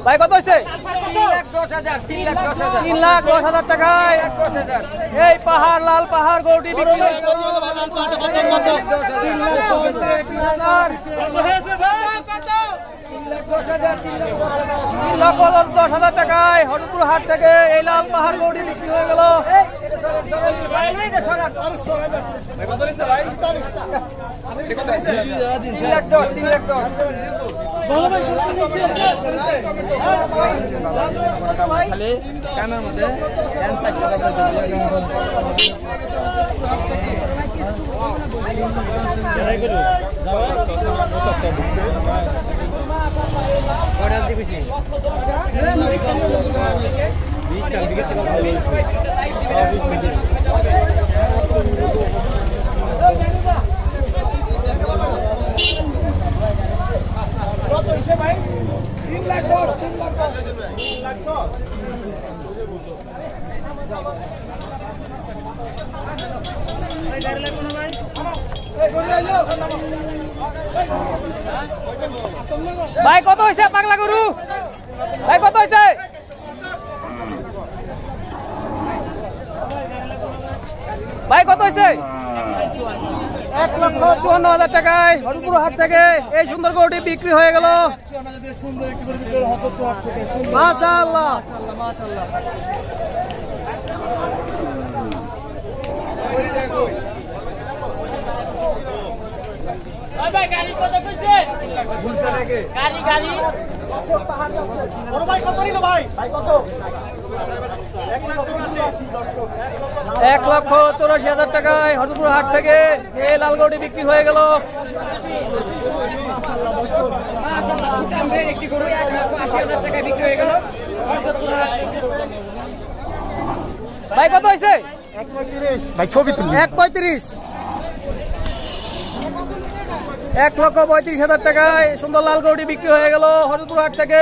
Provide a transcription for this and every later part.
ভাই কত হয়েছে? 3,10,000 টাকায় এই পাহাড় লাল পাহাড় গরুটি বিক্রি হয়ে গেল। 3,10,000 টাকায় হরিপুর হাট থেকে এই লাল পাহাড় গরুটি বিক্রি হয়ে গেল। ভাই কত হয়েছে পাগলা গরু? ভাই কত হয়েছে? ভাই কত হয়েছে? 1,54,000 টাকায় হরিপুর হাট থেকে এই সুন্দর গরুটি বিক্রি হয়ে গেল। মাশাআল্লাহ মাশাআল্লাহ। ভাই গাড়ি কত কইছে? গাড়ি গাড়ি বড় ভাই কত নিল ভাই? ভাই কত? 1,84,000 টাকায় হরিপুর হাট থেকে এই লাল গরুটি বিক্রি হয়ে গেল। একটি গরু 1,80,000 টাকায় বিক্রি হয়ে গেল। ভাই কত হয়েছে? 1,35,000 1,35,000 টাকায় সুন্দর লাল গরুটি বিক্রি হয়ে গেল হরিপুর হাট থেকে।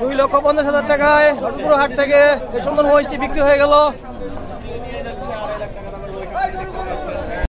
2,50,000 টাকায় হরিপুর হাট থেকে এই সুন্দর মহিষটি বিক্রি হয়ে গেল।